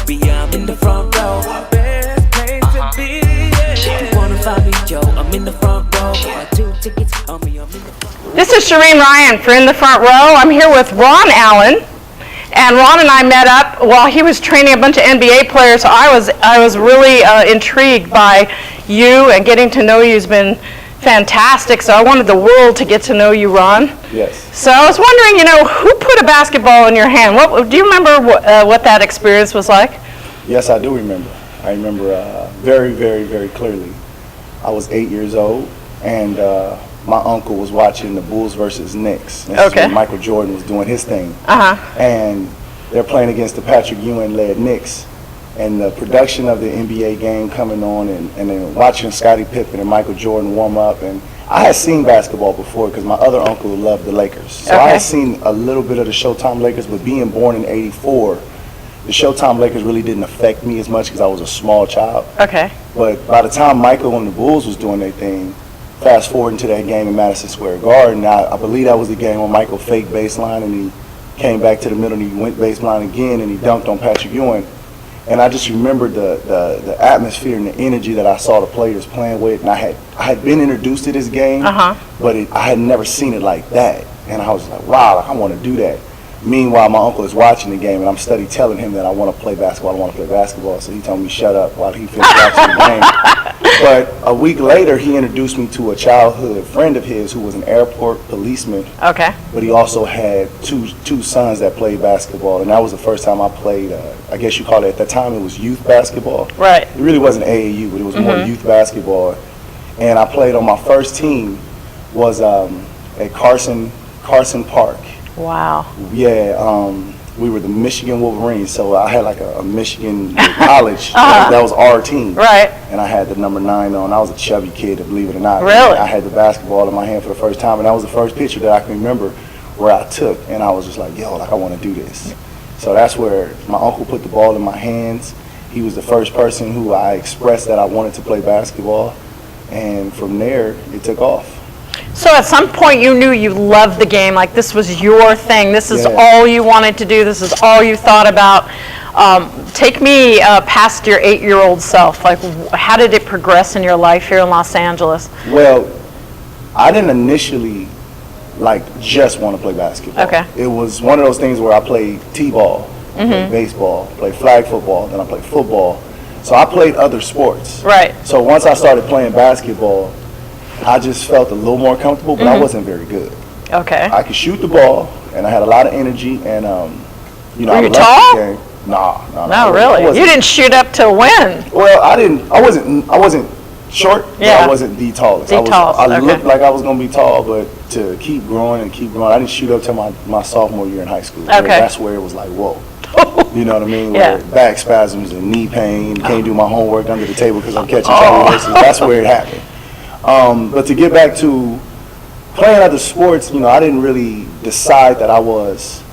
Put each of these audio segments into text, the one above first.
Yeah, I'm in the front row. Best place to be. Yeah. If you wanna find me, yo, I'm in the front row. Got 2 tickets on me, I'm in the front row. This is Shireen Ryan for In the Front Row. I'm here with Ron Allen. And Ron and I met up while he was training a bunch of NBA players. So I was really intrigued by you, and getting to know you has been fantastic. So I wanted the world to get to know you, Ron. Yes. So I was wondering, who put a basketball in your hand? Do you remember what that experience was like? Yes, I do remember. I remember very, very, very clearly. I was 8 years old, and my uncle was watching the Bulls versus Knicks. This is when Michael Jordan was doing his thing. And they're playing against the Patrick Ewing-led Knicks. And the production of the NBA game coming on, and then watching Scottie Pippen and Michael Jordan warm up. And I had seen basketball before because my other uncle loved the Lakers. So I had seen a little bit of the Showtime Lakers, but being born in '84, the Showtime Lakers really didn't affect me as much because I was a small child. But by the time Michael and the Bulls was doing their thing, fast forward into that game in Madison Square Garden, I believe that was the game when Michael faked baseline and he came back to the middle and he went baseline again and he dunked on Patrick Ewing. And I just remembered the atmosphere and the energy that I saw the players playing with. And I had been introduced to this game, but I had never seen it like that. And I was like, wow, I want to do that. Meanwhile, my uncle is watching the game, and I'm steady telling him that I want to play basketball, So he told me shut up while he finished watching the game. But a week later, he introduced me to a childhood friend of his who was an airport policeman. But he also had two sons that played basketball, and that was the first time I played, I guess you call it, at that time it was youth basketball. It really wasn't AAU, but it was more youth basketball. And I played on my first team was at Carson Park. Wow. Yeah, we were the Michigan Wolverines, so I had like a Michigan college. That was our team. And I had the number 9 on. I was a chubby kid, believe it or not. I had the basketball in my hand for the first time, and that was the first picture that I can remember where I took. And I was just like, yo, I want to do this. So that's where my uncle put the ball in my hands. He was the first person who I expressed that I wanted to play basketball. And from there, it took off. So at some point you knew you loved the game, like this was your thing, this is all you wanted to do, this is all you thought about. Take me past your 8-year-old self. Like, how did it progress in your life here in Los Angeles? Well, I didn't initially just want to play basketball. It was one of those things where I played t-ball, played baseball, played flag football, then I played football. So I played other sports. So once I started playing basketball, I just felt a little more comfortable, but I wasn't very good. I could shoot the ball, and I had a lot of energy, and Were you tall? The game. No. No, really? You didn't shoot up to win. Well, I wasn't short, but I wasn't the tallest. I looked like I was gonna be tall, but to keep growing, I didn't shoot up till my sophomore year in high school. That's where it was like, whoa. You know what I mean? Where back spasms and knee pain, can't do my homework under the table because I'm catching trouble races. That's where it happened. But to get back to playing other sports, I didn't really decide that I was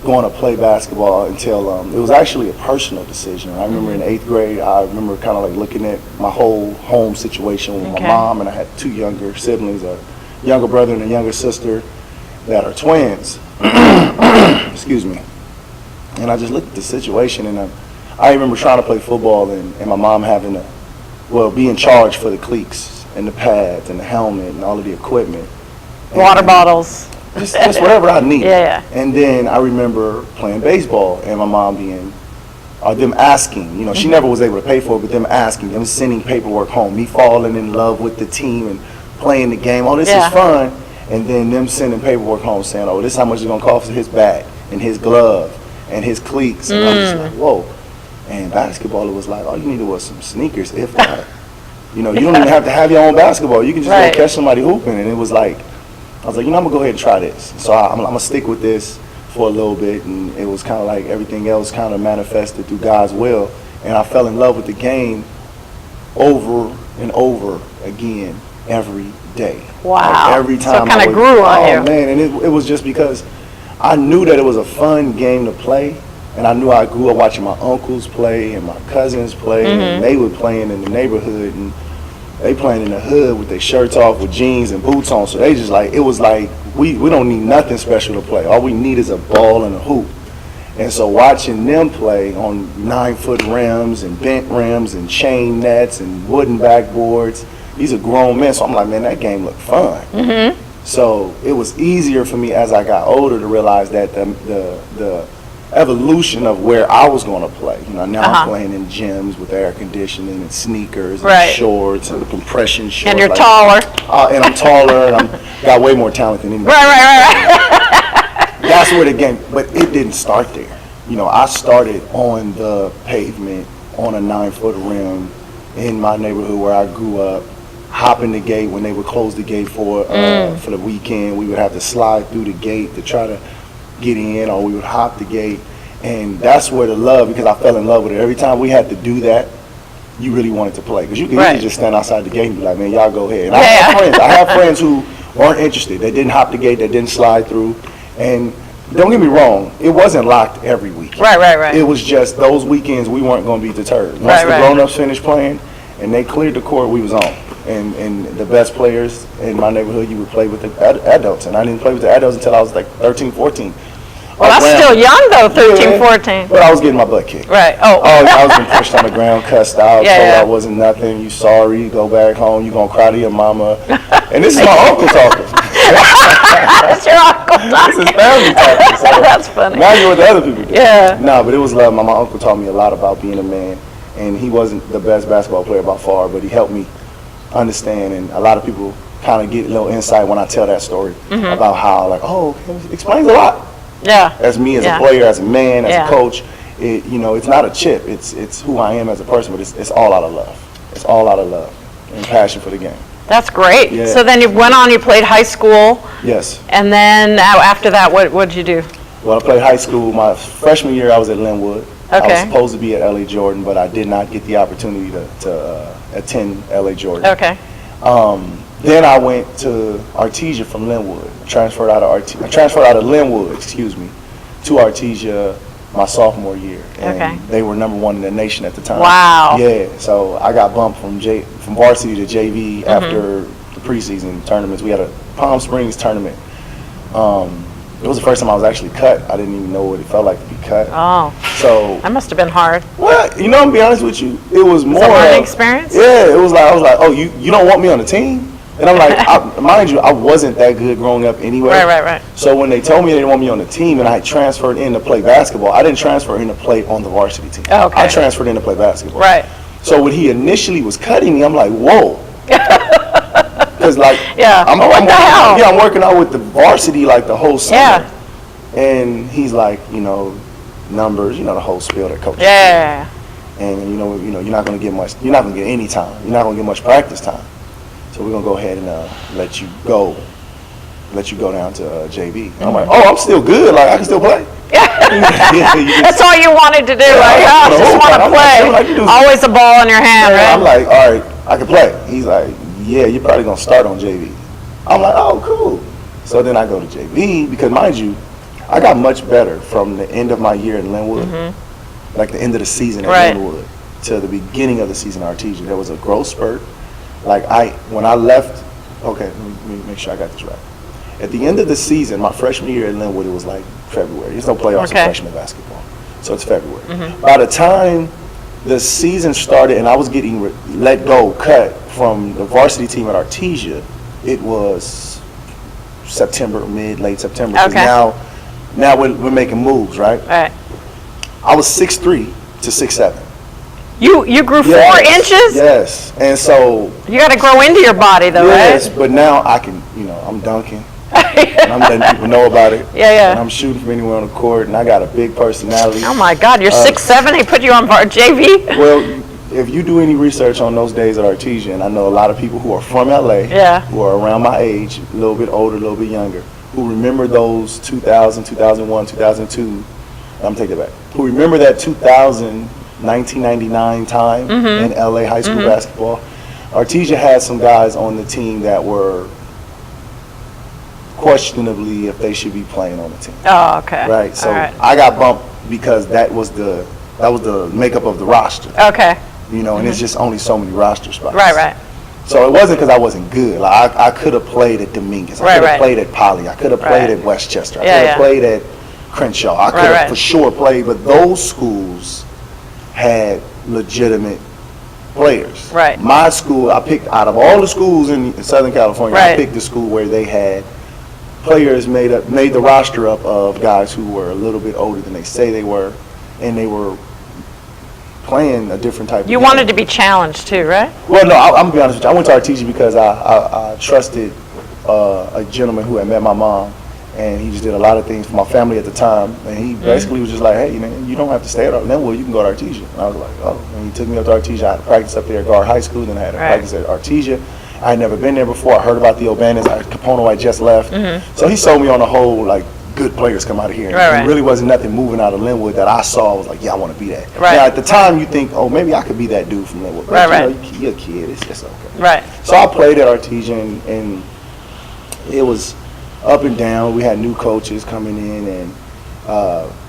going to play basketball until it was actually a personal decision. I remember in 8th grade, I remember kind of looking at my whole home situation with my mom, and I had 2 younger siblings, a younger brother and a younger sister that are twins. Excuse me. And I just looked at the situation, and I remember trying to play football and my mom having to, be in charge for the cleats and the pads and the helmet and all of the equipment. Water bottles. Just whatever I needed. And then I remember playing baseball and my mom them asking, she never was able to pay for it, but them asking, them sending paperwork home, me falling in love with the team and playing the game. Oh, this is fun. And then them sending paperwork home saying, oh, this is how much it's going to cost for his bat and his glove and his cleats. And I'm just like, whoa. And basketball, it was like, all you needed was some sneakers, if that. You don't even have to have your own basketball. You can just go catch somebody hooping. And it was like, I was like, I'm going to go ahead and try this. So I'm going to stick with this for a little bit. And it was kind of like everything else kind of manifested through God's will. And I fell in love with the game over and over again every day. Wow. Every time. So it kind of grew on you. Oh, man. And it was just because I knew that it was a fun game to play. And I knew I grew up watching my uncles play and my cousins play. And they were playing in the neighborhood. And they playing in the hood with their shirts off with jeans and boots on. So they just it was like, we don't need nothing special to play. All we need is a ball and a hoop. And so watching them play on 9-foot rims and bent rims and chain nets and wooden backboards, these are grown men. So I'm like, man, that game looked fun. Mm-hmm. So it was easier for me as I got older to realize that the evolution of where I was going to play. You know, now I'm playing in gyms with air conditioning and sneakers and shorts and compression shorts. And you're taller. And I'm taller and I'm got way more talent than anybody. Right. That's where the game, but it didn't start there. You know, I started on the pavement on a 9-foot rim in my neighborhood where I grew up. Hopping the gate when they would close the gate for the weekend. We would have to slide through the gate to try to get in, or we would hop the gate. And that's where the love, because I fell in love with it. Every time we had to do that, you really wanted to play. Because you could easily just stand outside the gate and be like, man, y'all go ahead. And I have friends who weren't interested. They didn't hop the gate, they didn't slide through. And don't get me wrong, it wasn't locked every weekend. Right. It was just those weekends we weren't going to be deterred. Once the grown-ups finished playing and they cleared the court, we was on. And the best players in my neighborhood, you would play with the adults. And I didn't play with the adults until I was like 13, 14. Well, that's still young, though, 13, 14. But I was getting my butt kicked. Right. I was getting pushed on the ground, cussed out, told I wasn't nothing. You sorry, go back home. You going to cry to your mama. And this is my uncle talking. That's your uncle talking. This is family talking. So that's funny. Now you're what the other people do. Yeah. No, but it was love. My uncle taught me a lot about being a man. And he wasn't the best basketball player by far, but he helped me understand. And a lot of people kind of get a little insight when I tell that story about how, like, it explains a lot. Yeah. As me, as a player, as a man, as a coach, it's not a chip. It's who I am as a person, but it's all out of love. It's all out of love and passion for the game. That's great. Yeah. So then you went on, you played high school. Yes. And then after that, what did you do? Well, I played high school. My freshman year, I was at Linwood. Okay. I was supposed to be at LA Jordan, but I did not get the opportunity to attend LA Jordan. Okay. Then I went to Artesia from Linwood. I transferred out of Linwood, to Artesia my sophomore year. And they were number 1 in the nation at the time. Wow. Yeah, so I got bumped from varsity to JV after the preseason tournaments. We had a Palm Springs tournament. It was the first time I was actually cut. I didn't even know what it felt like to be cut. Oh. So that must have been hard. Well, I'm gonna be honest with you. It was more a learning experience? Yeah, it was like I was like, oh, you don't want me on the team? And I'm like, mind you, I wasn't that good growing up anyway. Right. So when they told me they didn't want me on the team and I transferred in to play basketball, I didn't transfer in to play on the varsity team. Oh, okay. I transferred in to play basketball. Right. So when he initially was cutting me, I'm like, whoa. Because I'm working out with the varsity like the whole summer. Yeah. And he's like, numbers, the whole spiel that coach. Yeah. And you're not gonna get much. You're not gonna get any time. You're not gonna get much practice time. So we're gonna go ahead and let you go down to JV. I'm like, I'm still good. Like I can still play. That's all you wanted to do. I just want to play. Always a ball in your hand, right? I'm like, all right, I can play. He's like, yeah, you're probably gonna start on JV. I'm like, oh, cool. So then I go to JV because, mind you, I got much better from the end of my year in Linwood, like the end of the season at Linwood, to the beginning of the season at Artesia. There was a growth spurt. When I left, okay, let me make sure I got this right. At the end of the season, my freshman year at Linwood, it was like February. There's no playoffs in freshman basketball, so it's February. By the time the season started and I was getting cut from the varsity team at Artesia, it was September, late September. Okay. Now we're making moves, right? Right. I was 6'3" to 6'7". You grew 4 inches? Yes, and so you got to grow into your body, though, right? Yes, but now I can, I'm dunking, and I'm letting people know about it. Yeah. And I'm shooting from anywhere on the court, and I got a big personality. Oh my God, you're 6'7". They put you on JV? Well, if you do any research on those days at Artesia, and I know a lot of people who are from LA, who are around my age, a little bit older, a little bit younger, who remember those 2000, 2001, 2002. I'm taking it back. Who remember that 1999 time in LA high school basketball? Artesia had some guys on the team that were questionably if they should be playing on the team. Oh, okay. Right. So I got bumped because that was the makeup of the roster. Okay. And it's just only so many roster spots. Right. So it wasn't because I wasn't good. Like I could have played at Dominguez. I could have played at Poly. I could have played at Westchester. I could have played at Crenshaw. I could have for sure played, but those schools had legitimate players. Right. My school, I picked out of all the schools in Southern California, I picked the school where they had players made the roster up of guys who were a little bit older than they say they were, and they were playing a different type of game. You wanted to be challenged too, right? Well, no, I'm going to be honest with you. I went to Artesia because I trusted a gentleman who had met my mom, and he just did a lot of things for my family at the time. And he basically was just like, hey, man, you don't have to stay at Linwood, you can go to Artesia. And I was like, oh. And he took me up to Artesia. I had to practice up there at Guard High School, then I had to practice at Artesia. I had never been there before. I heard about the O'Bannons. Capono, I just left. So he sold me on the whole, like, good players come out of here. And there really wasn't nothing moving out of Linwood that I saw. I was like, yeah, I want to be that. Now, at the time, you think, oh, maybe I could be that dude from Linwood. But, you know, you're a kid. It's just okay. So I played at Artesia, and it was up and down. We had new coaches coming in, and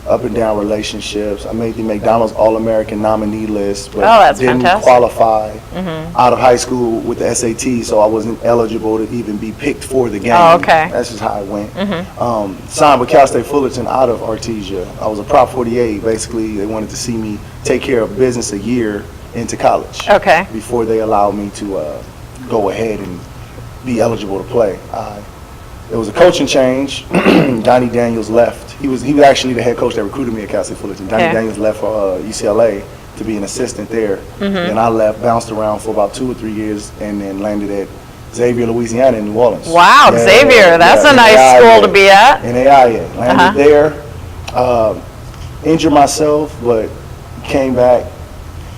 up and down relationships. I made the McDonald's All-American nominee list, but didn't qualify out of high school with the SAT, so I wasn't eligible to even be picked for the game. That's just how it went. Signed with Cal State Fullerton out of Artesia. I was a Prop 48. Basically, they wanted to see me take care of business a year into college before they allowed me to go ahead and be eligible to play. There was a coaching change. Donnie Daniels left. He was actually the head coach that recruited me at Cal State Fullerton. Donnie Daniels left for UCLA to be an assistant there. And I left, bounced around for about 2 or 3 years, and then landed at Xavier, Louisiana in New Orleans. Wow, Xavier, that's a nice school to be at. NAIA. Landed there, injured myself, but came back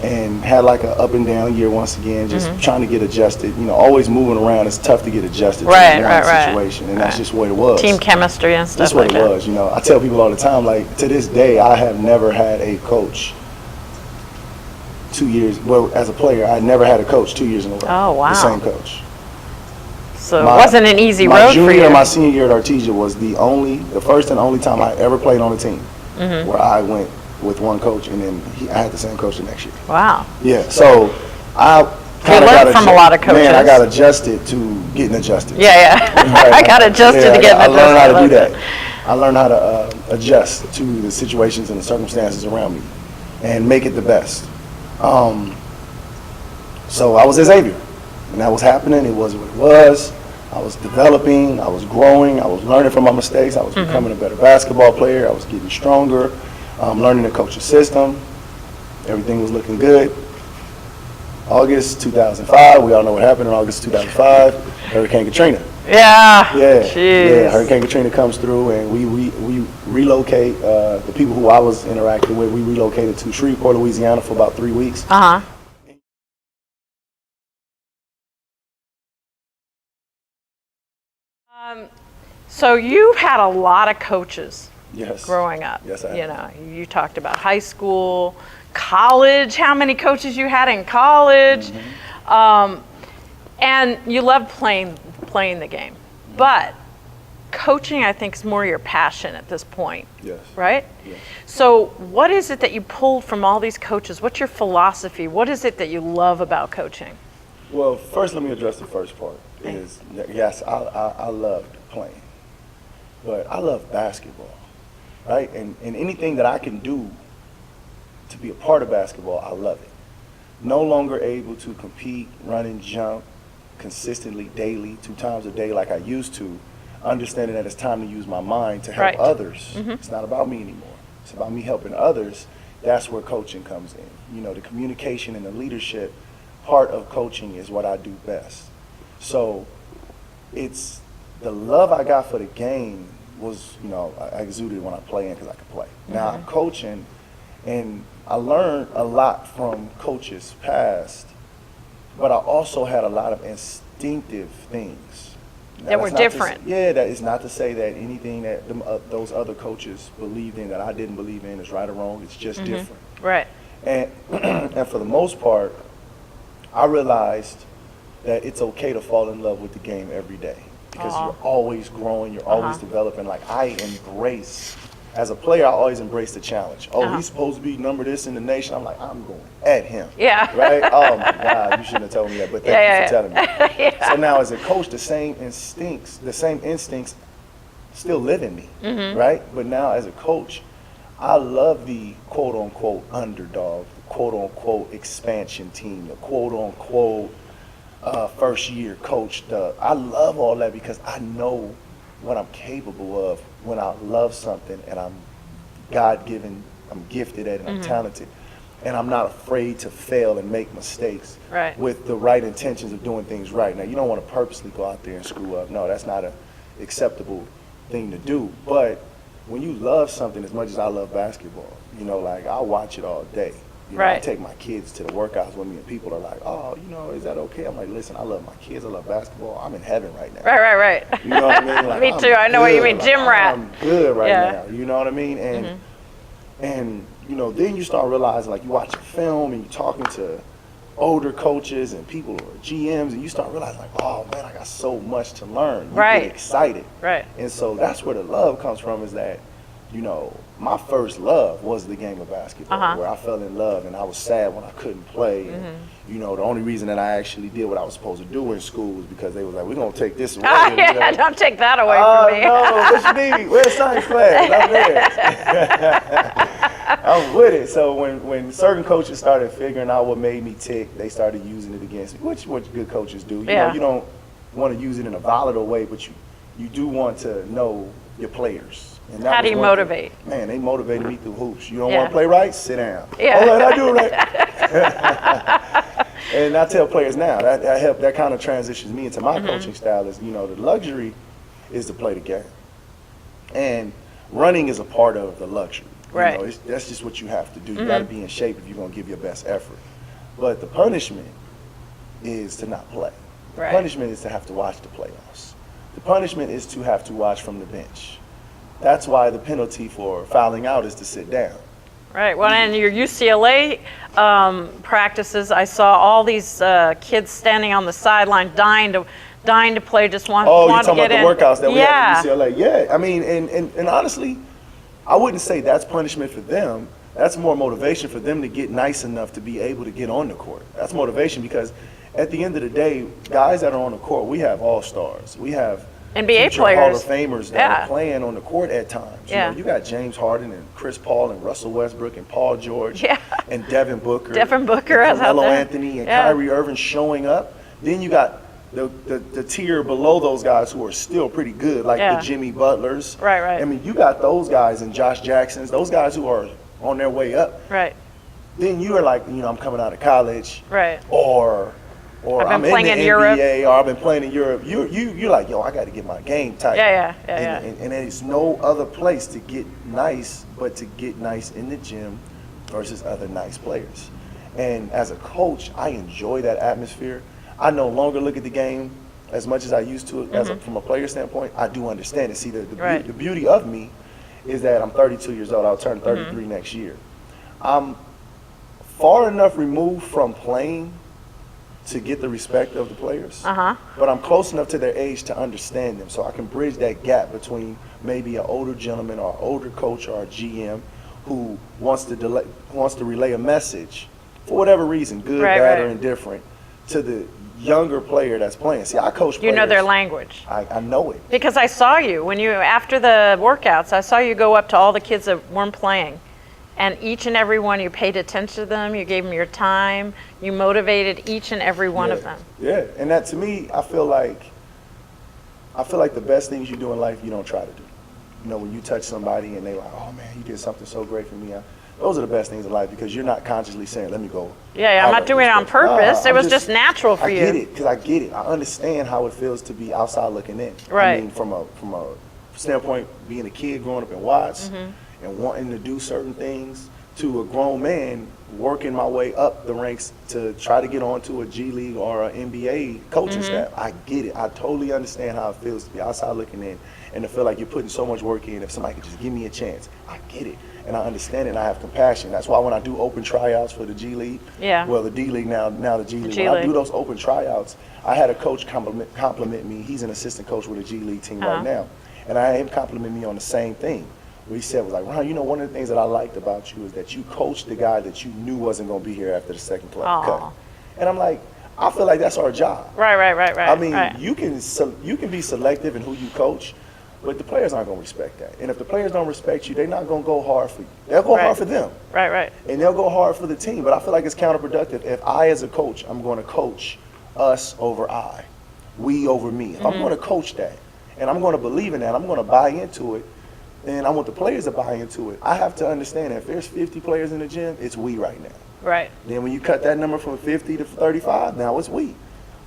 and had like an up and down year once again, just trying to get adjusted. You know, always moving around, it's tough to get adjusted to the situation, and that's just what it was. Team chemistry and stuff like that. That's what it was, you know. I tell people all the time, like, to this day, I have never had a coach 2 years, well, as a player, I never had a coach 2 years in a row. Oh, wow. The same coach. So it wasn't an easy road for you. My junior and my senior year at Artesia was the first and only time I ever played on a team where I went with one coach, and then I had the same coach the next year. Wow. Yeah, so I kind of learned from a lot of coaches. Man, I got adjusted to getting adjusted. I got adjusted to getting adjusted. I learned how to do that. I learned how to adjust to the situations and the circumstances around me and make it the best. So I was at Xavier, and that was happening. It was what it was. I was developing. I was growing. I was learning from my mistakes. I was becoming a better basketball player. I was getting stronger. Learning to coach a system. Everything was looking good. August 2005, we all know what happened in August 2005, Hurricane Katrina. Hurricane Katrina comes through, and we relocate, the people who I was interacting with, we relocated to Shreveport, Louisiana for about 3 weeks. So you've had a lot of coaches. Yes. Growing up. Yes, I have. You know, you talked about high school, college, how many coaches you had in college. And you loved playing the game. But coaching, I think, is more your passion at this point. Yes. Right? Yes. So what is it that you pulled from all these coaches? What's your philosophy? What is it that you love about coaching? Well, first let me address the first part. Yes, I loved playing. But I love basketball. Right? And anything that I can do to be a part of basketball, I love it. No longer able to compete, run and jump consistently, daily, 2 times a day like I used to, understanding that it's time to use my mind to help others. It's not about me anymore. It's about me helping others. That's where coaching comes in. You know, the communication and the leadership part of coaching is what I do best. So it's the love I got for the game was, you know, I exuded when I play in because I could play. Now I'm coaching, and I learned a lot from coaches past, but I also had a lot of instinctive things. That were different. That is not to say that anything that those other coaches believed in that I didn't believe in is right or wrong. It's just different. Right. And for the most part, I realized that it's okay to fall in love with the game every day. Because you're always growing, you're always developing. Like, I embrace, as a player, I always embrace the challenge. Oh, he's supposed to be number this in the nation. I'm like, I'm going at him. Right? Oh my God, you shouldn't have told me that, but thank you for telling me. So now as a coach, the same instincts still live in me, right? But now as a coach, I love the quote unquote underdog, the quote unquote expansion team, the quote unquote first year coach. I love all that because I know what I'm capable of when I love something and I'm God-given, I'm gifted at it, I'm talented, and I'm not afraid to fail and make mistakes with the right intentions of doing things right. Now, you don't want to purposely go out there and screw up. No, that's not an acceptable thing to do. But when you love something as much as I love basketball, you know, like I'll watch it all day. You know, I take my kids to the workouts with me, and people are like, "Oh, you know, is that okay?" I'm like, "Listen, I love my kids. I love basketball. I'm in heaven right now." Right. You know what I mean? Like, Me too. I know what you mean, gym rat. I'm good right now. You know what I mean? And you know, then you start realizing, like, you watch a film and you're talking to older coaches and people who are GMs, and you start realizing, like, oh man, I got so much to learn. You get excited. And so that's where the love comes from, is that, you know, my first love was the game of basketball, where I fell in love and I was sad when I couldn't play. And, you know, the only reason that I actually did what I was supposed to do in school was because they was like, we're going to take this away. Don't take that away from me. No, what you need? Where's science class? I'm there. I'm with it. So when certain coaches started figuring out what made me tick, they started using it against me, which what good coaches do. You know, you don't want to use it in a volatile way, but you do want to know your players. And how do you motivate? Man, they motivated me through hoops. You don't want to play right? Sit down. Oh, I do right. And I tell players now, that kind of transitions me into my coaching style is, you know, the luxury is to play the game. And running is a part of the luxury. You know, that's just what you have to do. You got to be in shape if you're going to give your best effort. But the punishment is to not play. The punishment is to have to watch the playoffs. The punishment is to have to watch from the bench. That's why the penalty for fouling out is to sit down. Right. Well, and your UCLA practices, I saw all these kids standing on the sideline, dying to play, just want to get in. Oh, you're talking about the workouts that we have at UCLA. Yeah. I mean, and honestly, I wouldn't say that's punishment for them. That's more motivation for them to get nice enough to be able to get on the court. That's motivation, because at the end of the day, guys that are on the court, we have all-stars. We have NBA future players, Hall of Famers that are playing on the court at times. You know, you got James Harden and Chris Paul and Russell Westbrook and Paul George and Devin Booker. And Carmelo Anthony and Kyrie Irving showing up. Then you got the tier below those guys who are still pretty good, like the Jimmy Butlers. Right. I mean, you got those guys and Josh Jacksons, those guys who are on their way up. Right. Then you are like, you know, I'm coming out of college. Right. Or I'm in the NBA, Europe. or I've been playing in Europe. You're like, yo, I got to get my game tight. And there's no other place to get nice but to get nice in the gym versus other nice players. And as a coach, I enjoy that atmosphere. I no longer look at the game as much as I used to from a player standpoint. I do understand it. See, the beauty of me is that I'm 32 years old. I'll turn 33 next year. I'm far enough removed from playing to get the respect of the players, but I'm close enough to their age to understand them, so I can bridge that gap between maybe an older gentleman or older coach or a GM who wants to relay a message for whatever reason, good, bad, or indifferent, to the younger player that's playing. See, I coach players. You know their language. I know it. Because I saw you, after the workouts, I saw you go up to all the kids that weren't playing. And each and every one, you paid attention to them, you gave them your time, you motivated each and every one of them. Yeah, and that to me, I feel like the best things you do in life, you don't try to do. You know, when you touch somebody and they like, oh man, you did something so great for me. Those are the best things in life, because you're not consciously saying, let me go. Yeah, I'm not doing it on purpose. It was just natural for you. I get it, because I get it. I understand how it feels to be outside looking in. Right. I mean, from a standpoint, being a kid growing up in Watts, and wanting to do certain things, to a grown man working my way up the ranks to try to get onto a G League or an NBA coaching staff. I get it. I totally understand how it feels to be outside looking in and to feel like you're putting so much work in. If somebody could just give me a chance, I get it. And I understand it, and I have compassion. That's why when I do open tryouts for the G League, well, the D League now the G League, when I do those open tryouts, I had a coach compliment me. He's an assistant coach with a G League team right now. And I had him compliment me on the same thing. What he said was like, Ron, you know, one of the things that I liked about you is that you coached the guy that you knew wasn't going to be here after the second cut. And I'm like, I feel like that's our job. Right. I mean, you can be selective in who you coach, But the players aren't going to respect that. And if the players don't respect you, they're not going to go hard for you. They'll go hard for them. Right. And they'll go hard for the team. But I feel like it's counterproductive. If I, as a coach, I'm going to coach us over I, we over me. If I'm going to coach that, and I'm going to believe in that, I'm going to buy into it, and I want the players to buy into it, I have to understand that if there's 50 players in the gym, it's we right now. Right. Then when you cut that number from 50 to 35, now it's we.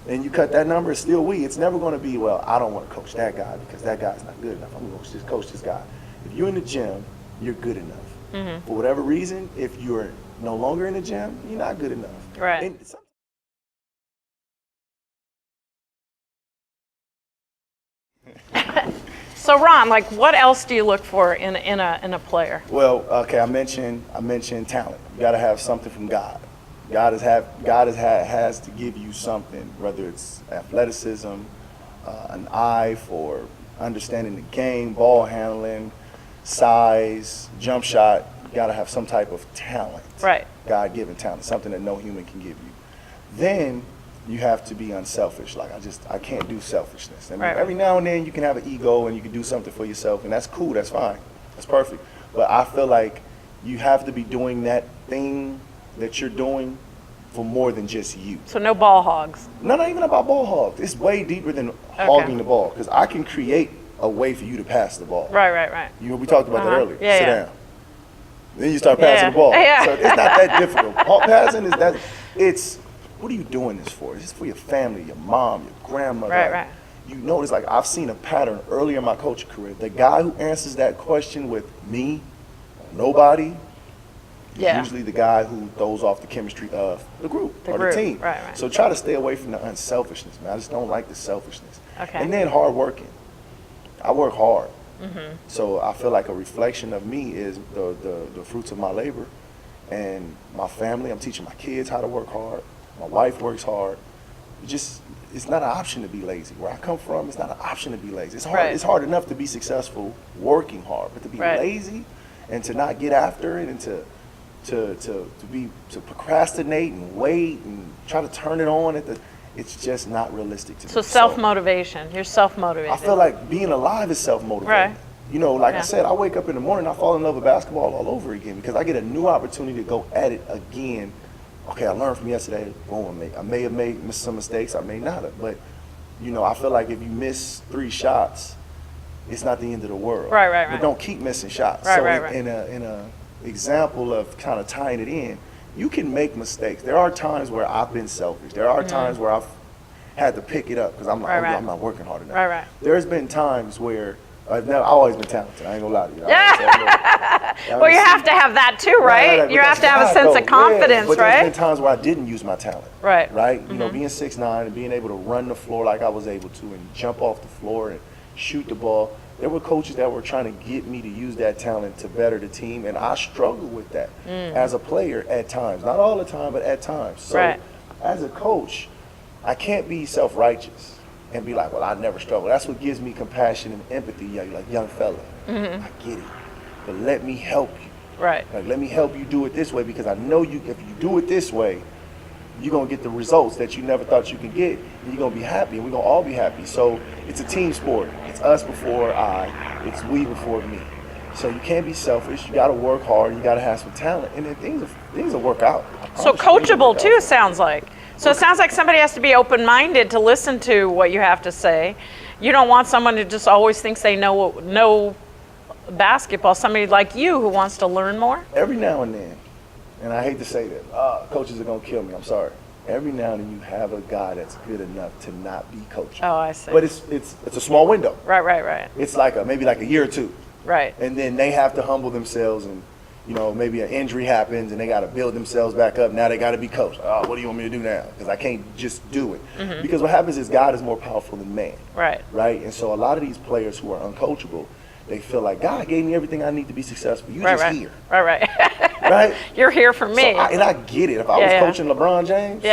And you cut that number, it's still we. It's never going to be, well, I don't want to coach that guy because that guy's not good enough. I'm going to just coach this guy. If you're in the gym, you're good enough. For whatever reason, if you're no longer in the gym, you're not good enough. Right. And So Ron, like, what else do you look for in a player? well, okay, I mentioned talent. You got to have something from God. God has to give you something, whether it's athleticism, an eye for understanding the game, ball handling, size, jump shot. You got to have some type of talent. Right. God-given talent, something that no human can give you. Then you have to be unselfish. Like I can't do selfishness. I mean, Right. every now and then you can have an ego and you can do something for yourself, and that's cool. That's fine. That's perfect. But I feel like you have to be doing that thing that you're doing for more than just you. So no ball hogs. No, not even about ball hogs. It's way deeper than hogging the ball, because I can create a way for you to pass the ball. Right. We talked about that earlier. Yeah, Sit yeah. down. Then you start passing the ball. Yeah. So it's not that difficult. Passing is that. It's, what are you doing this for? It's for your family, your mom, your grandmother. Right. You notice, like, I've seen a pattern earlier in my coaching career. The guy who answers that question with me, nobody, Yeah. usually the guy who throws off the chemistry of the group or the team. Right. So try to stay away from the unselfishness, man. I just don't like the selfishness. Okay. And then hard working. I work hard. So I feel like a reflection of me is the fruits of my labor and my family. I'm teaching my kids how to work hard. My wife works hard. It's not an option to be lazy. Where I come from, it's not an option to be lazy. It's hard. Right. It's hard enough to be successful working hard, but to be lazy and to not get after it and to procrastinate and wait and try to turn it on it's just not realistic to me. So self-motivation. You're self-motivated. I feel like being alive is self-motivating. Right. You know, like I said, I wake up in the morning, I fall in love with basketball all over again because I get a new opportunity to go at it again. Okay, I learned from yesterday. Boom, I may have missed some mistakes, I may not have, but you know, I feel like if you miss 3 shots, it's not the end of the world. Right. But don't keep missing shots. Right. In a example of kind of tying it in, you can make mistakes. There are times where I've been selfish. There are times where I've had to pick it up because I'm like, I'm not working hard enough. Right. There's been times where I've always been talented. I ain't gonna lie to you. Well, you have to have that too, right? You have to have a sense of confidence, but right? there's been times where I didn't use my talent. Right. You know, being 6'9" and being able to run the floor like I was able to and jump off the floor and shoot the ball. There were coaches that were trying to get me to use that talent to better the team, and I struggled with that as a player at times. Not all the time, but at times. So as a coach, I can't be self-righteous and be like, well, I never struggle. That's what gives me compassion and empathy, like, young fella. I get it, but let me help you. Right. Like, let me help you do it this way because I know if you do it this way, you're going to get the results that you never thought you could get, and you're going to be happy, and we're going to all be happy. So it's a team sport. It's us before I, it's we before me. So you can't be selfish. You got to work hard. You got to have some talent, and then things will work out. So coachable too, sounds like. So it sounds like somebody has to be open-minded to listen to what you have to say. You don't want someone who just always thinks they know basketball. Somebody like you who wants to learn more. Every now and then, and I hate to say that, coaches are going to kill me. I'm sorry. Every now and then you have a guy that's good enough to not be coachable. Oh, I see. But it's a small window. Right. It's like maybe like a year or two. Right. And then they have to humble themselves, and you know, maybe an injury happens and they got to build themselves back up. Now they got to be coached. Oh, what do you want me to do now? Because I can't just do it. Because what happens is God is more powerful than man. Right. And so a lot of these players who are uncoachable, they feel like God gave me everything I need to be successful. You just here. Right. You're here for me. So I get it. If I was coaching LeBron James.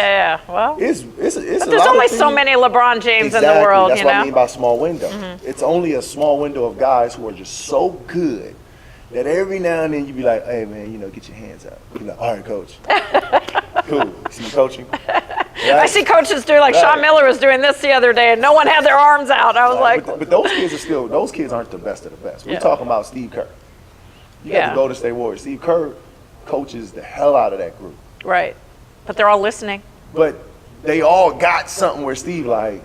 Well, it's but there's only so many LeBron James in the world. That's what I mean by small window. It's only a small window of guys who are just so good that every now and then you be like, hey man, you know, get your hands up. You be like, all right, coach. Cool. You see me coaching? I see coaches do, like Sean Miller was doing this the other day, and no one had their arms out. I was like, but those kids aren't the best of the best. We're talking about Steve Kerr. You got the Golden State Warriors. Steve Kerr coaches the hell out of that group. Right. But they're all listening. But they all got something where Steve, like,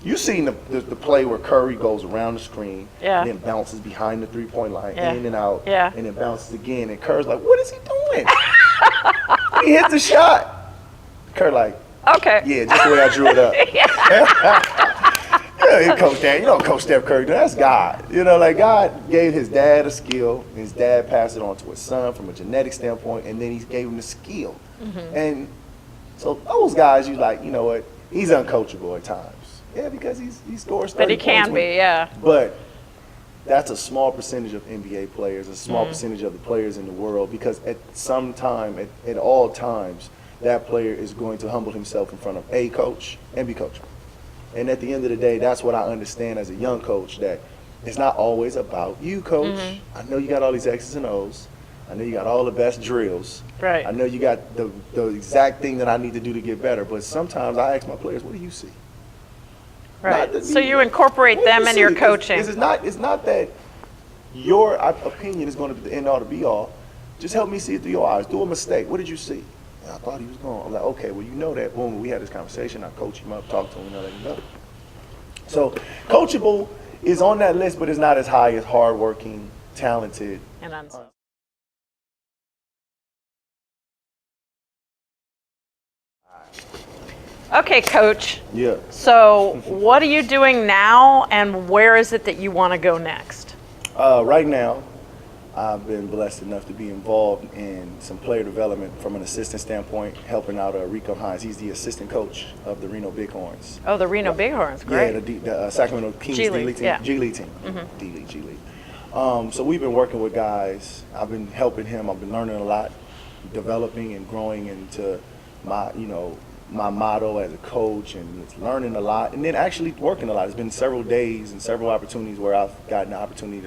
you seen the play where Curry goes around the screen and then bounces behind the three-point line, in and out, and then bounces again. And Kerr's like, what is he doing? He hits the shot. Kerr like, okay. Yeah, just the way I drew it up. Coach Dan, Coach Steph Curry, that's God. Like God gave his dad a skill, and his dad passed it on to his son from a genetic standpoint, and then he gave him the skill. And so those guys, you like, you know what, he's uncoachable at times. Yeah, because he scores 30 But he can be, yeah. But that's a small percentage of NBA players, a small percentage of the players in the world, because at some time, at all times, that player is going to humble himself in front of a coach and be coachable. And at the end of the day, that's what I understand as a young coach, that it's not always about you, coach. I know you got all these X's and O's. I know you got all the best drills. Right. I know you got the exact thing that I need to do to get better. But sometimes I ask my players, what do you see? Right. So you incorporate them in your coaching. It's not that your opinion is going to be the end all to be all. Just help me see it through your eyes. Do a mistake. What did you see? And I thought he was gone. I'm like, okay, well, you know that. Boom, we had this conversation. I coach him up, talk to him, and let him know. So coachable is on that list, but it's not as high as hardworking, talented. And Okay, Coach. Yeah. So what are you doing now, and where is it that you want to go next? Right now, I've been blessed enough to be involved in some player development from an assistant standpoint, helping out Rico Hines. He's the assistant coach of the Reno Bighorns. Oh, the Reno Bighorns, great. Yeah, the Sacramento Kings G League team. D-League, G League. So we've been working with guys. I've been helping him. I've been learning a lot, developing and growing into my motto as a coach, and learning a lot, and then actually working a lot. It's been several days and several opportunities where I've gotten the opportunity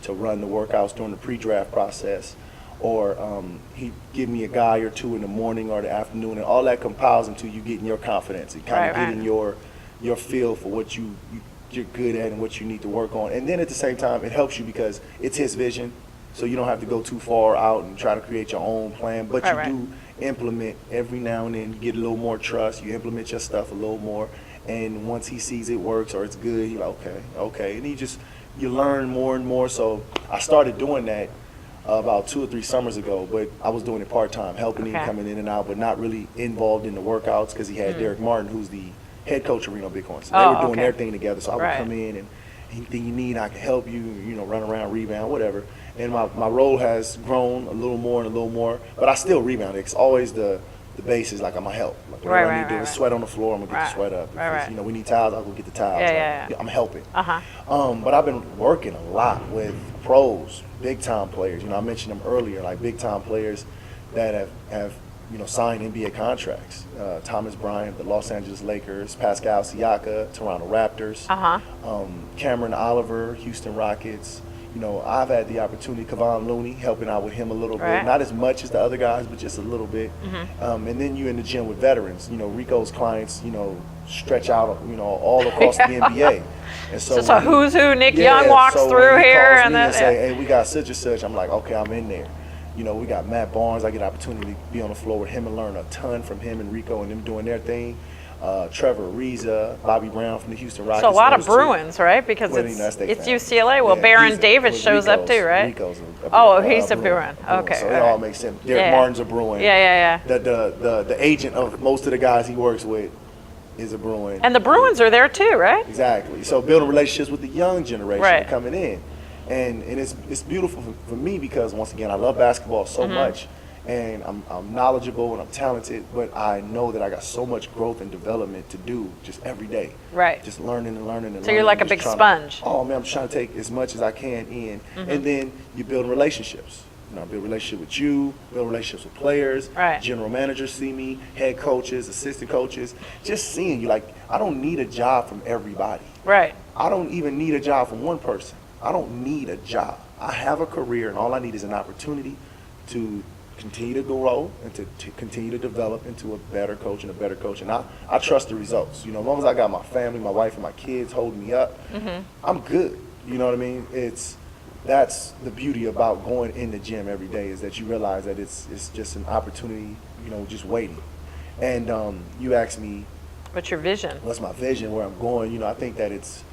to run the workouts during the pre-draft process, or he give me a guy or two in the morning or the afternoon, and all that compiles into you getting your confidence and kind of getting your feel for what you're good at and what you need to work on. And then at the same time, it helps you because it's his vision, so you don't have to go too far out and try to create your own plan, but you do implement every now and then. You get a little more trust, you implement your stuff a little more, and once he sees it works or it's good, you're like, okay, and you learn more and more. So I started doing that about 2 or 3 summers ago, but I was doing it part-time, helping him, coming in and out, but not really involved in the workouts, because he had Derek Martin, who's the head coach of Reno Bighorns. So they were doing their thing together, so I would come in, and anything you need, I can help you, run around, rebound, whatever. And my role has grown a little more, but I still rebound. It's always the basis, like I'm going to help. Like whatever I need to do is sweat on the floor, I'm going to get the sweat up. Because, we need towels, I'll go get the towels. I'm helping. But I've been working a lot with pros, big-time players. I mentioned them earlier, like big-time players that have signed NBA contracts. Thomas Bryant, the Los Angeles Lakers, Pascal Siakam, Toronto Raptors, Cameron Oliver, Houston Rockets. I've had the opportunity, Kevon Looney, helping out with him a little bit. Not as much as the other guys, but just a little bit. And then you're in the gym with veterans. Rico's clients, stretch out, all across the NBA. And so a who's who. Nick Young walks through here. And say, hey, we got such and such. I'm like, okay, I'm in there. We got Matt Barnes. I get an opportunity to be on the floor with him and learn a ton from him and Rico and them doing their thing. Trevor Ariza, Bobby Brown from the Houston Rockets. So a lot of Bruins, right? Because it's UCLA. Well, Baron Davis shows up too, right? Rico's he's a Bruin. Okay. So it all makes sense. Derek Martin's a Bruin. Yeah. The agent of most of the guys he works with is a Bruin. And the Bruins are there too, right? Exactly. So building relationships with the young generation coming in. And it's beautiful for me because, once again, I love basketball so much. And I'm knowledgeable and I'm talented, but I know that I got so much growth and development to do just every day. Right. Just learning and learning and learning. So you're like a big sponge. I'm just trying to take as much as I can in. And then you build relationships. I build a relationship with you, build relationships with players. General managers see me, head coaches, assistant coaches. Just seeing you, like, I don't need a job from everybody. Right. I don't even need a job from one person. I don't need a job. I have a career, and all I need is an opportunity to continue to grow and to continue to develop into a better coach and a better coach. And I trust the results. You know, as long as I got my family, my wife, and my kids holding me up, I'm good. You know what I mean? That's the beauty about going in the gym every day, is that you realize that it's just an opportunity, you know, just waiting. And you asked me, what's your vision? What's my vision, where I'm going? You know, I think that it's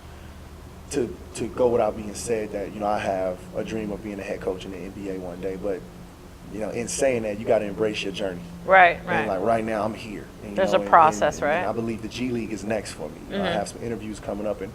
to go without being said that, you know, I have a dream of being a head coach in the NBA one day, but, you know, in saying that, you got to embrace your journey. Right. And like right now, I'm here. And, There's you know, a process, right? And I believe the G League is next for me. You know, I have some interviews coming up, and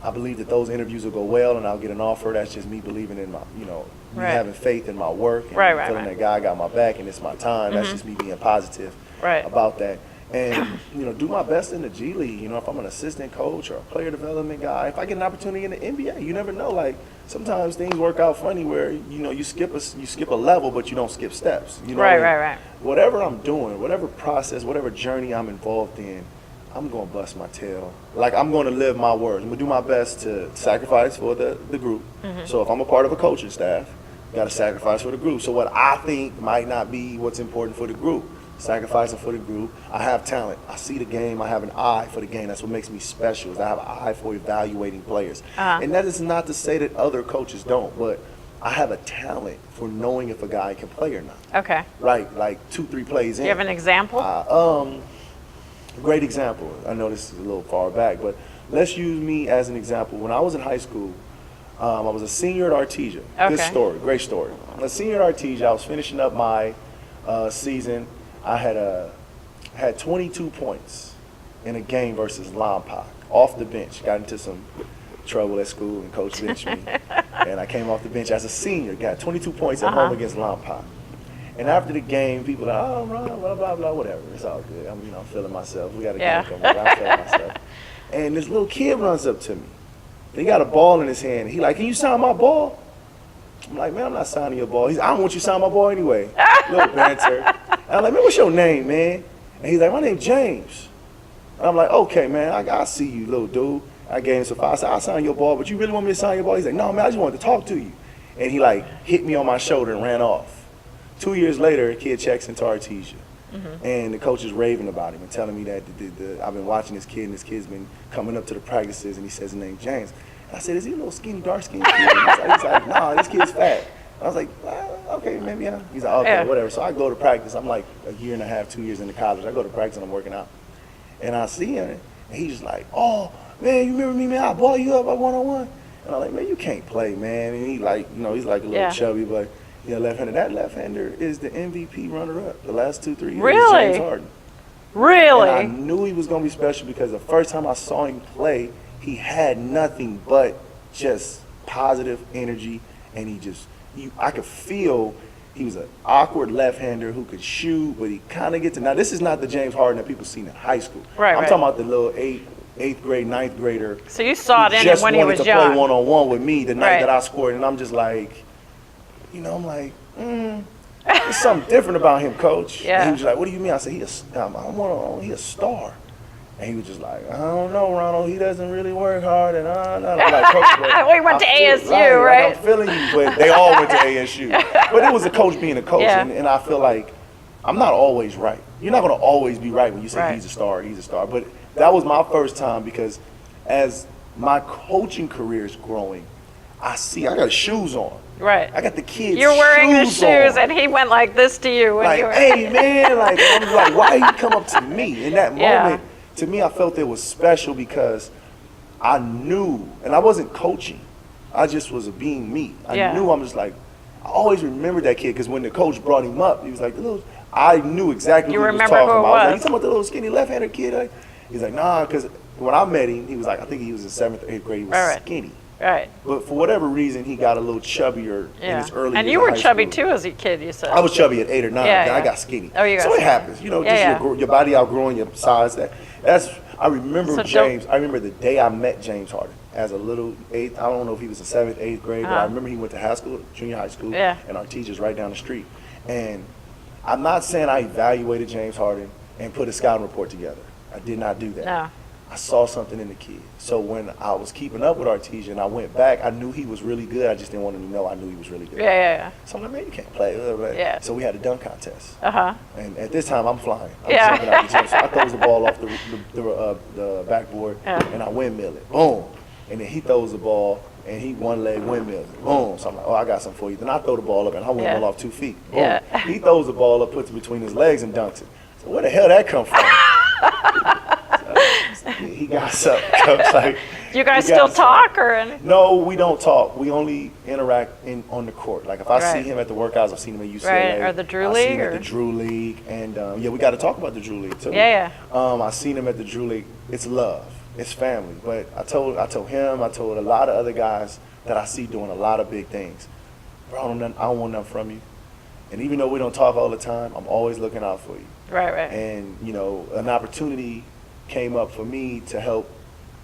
I believe that those interviews will go well, and I'll get an offer. That's just me believing in my, you know, me having faith in my work, and feeling that God got my back and it's my time. That's just me being positive about that. And, you know, do my best in the G League. You know, if I'm an assistant coach or a player development guy, if I get an opportunity in the NBA, you never know. Like, sometimes things work out funny where, you know, you skip a level, but you don't skip steps. You know, right. Whatever I'm doing, whatever process, whatever journey I'm involved in, I'm going to bust my tail. Like, I'm going to live my words. I'm going to do my best to sacrifice for the group. So if I'm a part of a coaching staff, got to sacrifice for the group. So what I think might not be what's important for the group, sacrificing for the group. I have talent. I see the game. I have an eye for the game. That's what makes me special, is I have an eye for evaluating players. And that is not to say that other coaches don't, but I have a talent for knowing if a guy can play or not. Okay. Right, like 2-3 plays in. Do you have an example? Great example. I know this is a little far back, but let's use me as an example. When I was in high school, I was a senior at Artesia. Good story, great story. A senior at Artesia, I was finishing up my season. I had 22 points in a game versus Lompoc, off the bench. Got into some trouble at school, and coach benched me. And I came off the bench as a senior, got 22 points at home against Lompoc. And after the game, people are like, oh, Ron, blah, blah, blah, whatever. It's all good. I'm, you know, feeling myself. We got a game coming up. I'm feeling myself. And this little kid runs up to me. He got a ball in his hand. He like, can you sign my ball? I'm like, man, I'm not signing your ball. He's like, I don't want you to sign my ball anyway. Little banter. And I'm like, man, what's your name, man? And he's like, my name's James. And I'm like, okay, man, I see you, little dude. I gave him some five. I said, I'll sign your ball, but you really want me to sign your ball? He's like, no, man, I just wanted to talk to you. And he like hit me on my shoulder and ran off. 2 years later, a kid checks into Artesia. And the coach is raving about him and telling me that I've been watching this kid, and this kid's been coming up to the practices, and he says his name James. And I said, is he a little skinny, dark-skinned kid? He's like, nah, this kid's fat. I was like, okay, maybe yeah. He's like, okay, whatever. So I go to practice. I'm like a year and a half, 2 years into college. I go to practice and I'm working out. And I see him, and he's just like, oh, man, you remember me, man? I ball you up at one-on-one. And I'm like, man, you can't play, man. And he like, you know, he's like a little chubby, but yeah, left-hander. That left-hander is the MVP runner-up the last 2-3 years. Really? James Harden. Really? And I knew he was going to be special because the first time I saw him play, he had nothing but just positive energy, and he just, I could feel he was an awkward left-hander who could shoot, but he kind of gets to, now this is not the James Harden that people seen in high school. Right, I'm talking about the little eighth grade, ninth grader. So you saw it in him when he was young. Just wanted to play one-on-one with me the night that I scored, and I'm just like, you know, I'm like, there's something different about him, coach. And he was like, what do you mean? I said, he's a star. And he was just like, I don't know, Ronald. He doesn't really work hard. And I'm like, coach, we went to ASU, right? Like, I'm feeling you, but they all went to ASU. But it was a coach being a coach, and I feel like I'm not always right. You're not going to always be right when you say he's a star, he's a star. But that was my first time, because as my coaching career is growing, I got shoes on. Right. I got the kids' You're wearing the shoes, on. and he went like this to you. When like, you were hey, man, like, I'm like, why did he come up to me? In that moment, to me, I felt it was special because I knew, and I wasn't coaching. I just was being me. I knew, I'm just like, I always remembered that kid, because when the coach brought him up, he was like, I knew exactly who he was talking about. I was like, you talking about the little skinny left-handed kid? Like, he's like, nah, because when I met him, he was like, I think he was in 7th or 8th grade, he was skinny. Right. But for whatever reason, he got a little chubbier in his early years. And you were chubby too as a kid, you said. I was chubby at 8 or 9. I got skinny. Oh, you got so it happens, you know, just your body outgrowing your size. I remember James. I remember the day I met James Harden as a little 8th. I don't know if he was in 7th, 8th grade, but I remember he went to high school, junior high school, and our teachers right down the street. And I'm not saying I evaluated James Harden and put a scouting report together. I did not do that. No. I saw something in the kid. So when I was keeping up with Artesian, I went back. I knew he was really good. I just didn't want him to know I knew he was really good. Yeah. So I'm like, man, you can't play. Yeah. So we had a dunk contest. And at this time, I'm flying. I'm jumping out the gym. So I throws the ball off the backboard, and I windmill it. Boom. And then he throws the ball, and he one leg windmills it. Boom. So I'm like, oh, I got something for you. Then I throw the ball up, and I windmill off 2 feet. Boom. He throws the ball up, puts it between his legs, and dunks it. So where the hell that come from? He got something. Like, you guys still talk or anything? No, we don't talk. We only interact on the court. Like if I see him at the workouts, I've seen him at UCLA. Right, or the Drew League? I've seen him at the Drew League. And we got to talk about the Drew League too. I seen him at the Drew League. It's love. It's family. But I told him, I told a lot of other guys that I see doing a lot of big things. Bro, I don't want nothing from you. And even though we don't talk all the time, I'm always looking out for you. Right. And, an opportunity came up for me to help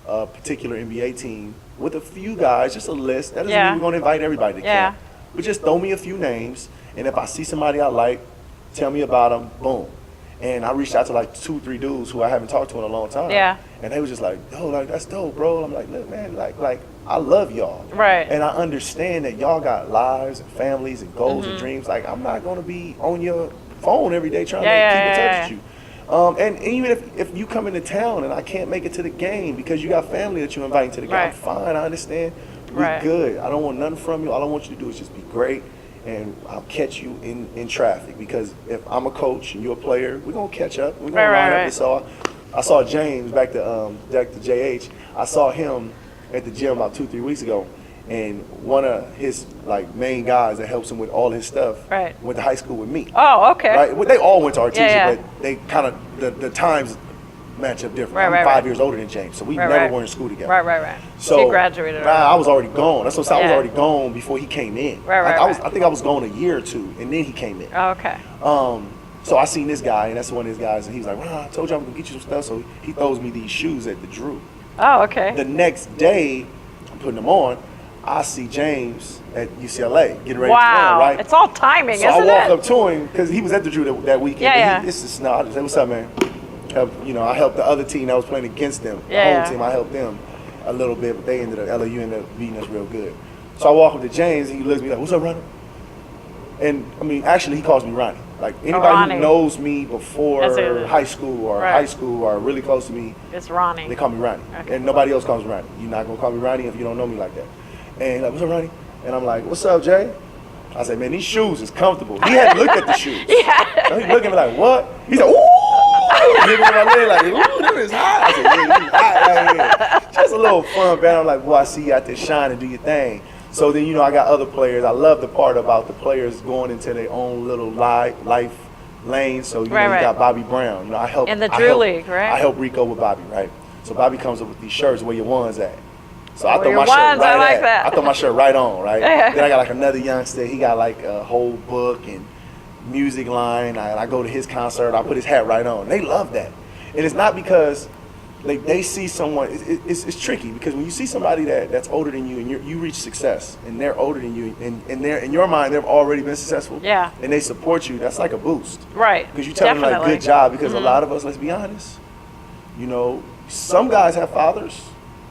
a particular NBA team with a few guys, just a list. That doesn't mean we're going to invite everybody to camp. But just throw me a few names, and if I see somebody I like, tell me about them, boom. And I reached out to like 2-3 dudes who I haven't talked to in a long time. And they was just like, oh, like that's dope, bro. I'm like, look, man, like I love y'all. Right. And I understand that y'all got lives and families and goals and dreams. Like I'm not going to be on your phone every day trying to keep in touch with you. And even if you come into town and I can't make it to the game because you got family that you're inviting to the game, I'm fine, I understand. We're good. I don't want nothing from you. All I want you to do is just be great, and I'll catch you in traffic. Because if I'm a coach and you're a player, we're going to catch up. We're going to line up. And so I saw James back to JH. I saw him at the gym about 2-3 weeks ago. And one of his main guys that helps him with all his stuff went to high school with me. Oh, okay. Right? Well, they all went to Artesia, but they kind of the times match up different. I'm 5 years older than James, so we never were in school together. Right. So he graduated. I was already gone. That's what I was already gone before he came in. I think I was gone a year or two, and then he came in. Oh, okay. So I seen this guy, and that's one of his guys, and he's like, "Well, I told you I'm gonna get you some stuff." So he throws me these shoes at the Drew. Oh, okay. The next day, I'm putting them on. I see James at UCLA getting ready to run, right? It's all timing, so isn't it? So I walked up to him because he was at the Drew that weekend. Yeah. This is I just said, "What's up, man?" I helped the other team that was playing against them. The home team, I helped them a little bit, but LAU ended up beating us real good. So I walk up to James, and he looks at me like, "What's up, Ronnie?" And I mean, actually, he calls me Ronnie. Like anybody who knows me before high school or really close to me, it's Ronnie. They call me Ronnie, and nobody else calls me Ronnie. You're not gonna call me Ronnie if you don't know me like that. And he's like, "What's up, Ronnie?" And I'm like, "What's up, Jay?" I said, "Man, these shoes is comfortable." He hadn't looked at the shoes. So he's looking at me like, "What?" He's like, "Ooh!" Giving me my leg like, "Ooh, them is hot." I said, "Yeah, you hot right here." Just a little fun, man. I'm like, "Boy, I see you out there shine and do your thing." So then, I got other players. I love the part about the players going into their own little life lane. So, you got Bobby Brown. I help. In the Drew League, right? I help Rico with Bobby, right? So Bobby comes up with these shirts, where your ones at. So I throw my shirt I throw my shirt right on, right? Then I got another youngster. He got a whole book and music line. I go to his concert. I put his hat right on. They love that, and it's not because they see someone. It's tricky because when you see somebody that's older than you and you reach success, and they're older than you, and they're in your mind they've already been successful. Yeah. And they support you. That's like a boost. Right. Because you tell them good job. Because a lot of us, let's be honest, some guys have fathers,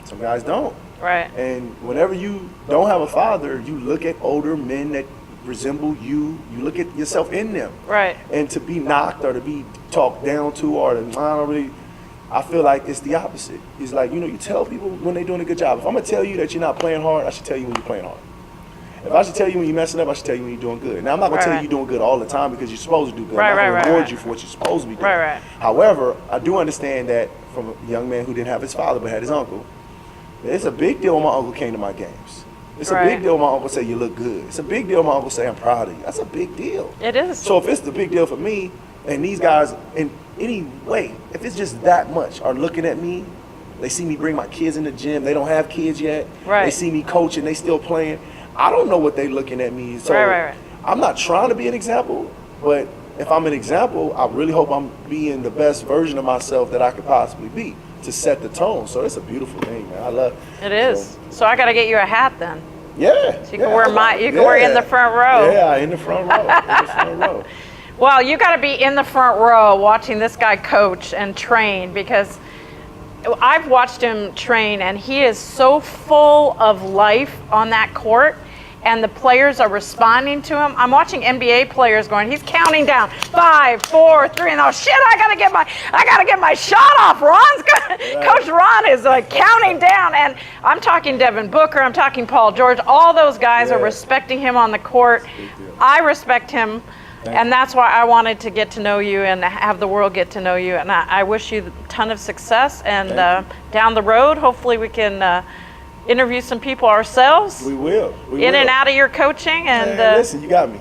some guys don't. Right. And whenever you don't have a father, you look at older men that resemble you. You look at yourself in them. Right. And to be knocked or to be talked down to or to, I feel like it's the opposite. It's like, you tell people when they're doing a good job. If I'm going to tell you that you're not playing hard, I should tell you when you're playing hard. If I should tell you when you're messing up, I should tell you when you're doing good. Now, I'm not going to tell you you're doing good all the time because you're supposed to do good. I'm not going to reward you for what you're supposed to be doing. Right. However, I do understand that from a young man who didn't have his father but had his uncle, it's a big deal when my uncle came to my games. It's a big deal when my uncle say you look good. It's a big deal when my uncle say I'm proud of you. That's a big deal. It is. So if it's the big deal for me, and these guys in any way, if it's just that much, are looking at me, they see me bring my kids in the gym. They don't have kids yet. Right. They see me coaching. They still playing. I don't know what they looking at me. So I'm not trying to be an example, but if I'm an example, I really hope I'm being the best version of myself that I could possibly be to set the tone. So it's a beautiful thing, man. I love it. It is. So I got to get you a hat then. Yeah. So you can wear in the front row. Yeah, in the front row. Well, you got to be in the front row watching this guy coach and train because I've watched him train, and he is so full of life on that court, and the players are responding to him. I'm watching NBA players going, he's counting down 5, 4, 3, and oh shit, I gotta get my shot off. Coach Ron is like counting down, and I'm talking Devin Booker, I'm talking Paul George. All those guys are respecting him on the court. I respect him. And that's why I wanted to get to know you and have the world get to know you. And I wish you a ton of success. And down the road, hopefully we can interview some people ourselves. We will. In and out of your coaching. And listen, you got me.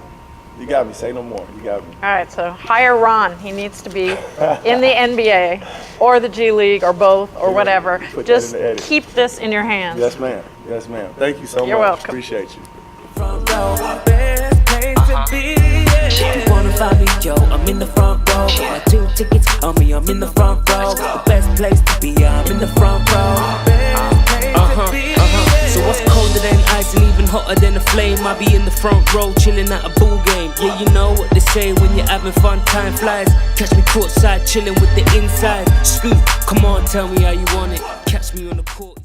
You got me. Say no more. You got me. All right, so hire Ron. He needs to be in the NBA or the G League or both or whatever. Just keep this in your hands. Yes, ma'am. Yes, ma'am. Thank you so much. You're welcome. Appreciate you. Front row, best place to be. If you wanna find me, yo, I'm in the front row. Got 2 tickets on me, I'm in the front row. The best place to be, I'm in the front row. Best place to be. So what's colder than ice and even hotter than a flame? I be in the front row, chilling at a ball game. Yeah, you know what they say when you're having fun, time flies. Catch me courtside, chilling with the inside. Scoop, come on, tell me how you want it. Catch me on the court.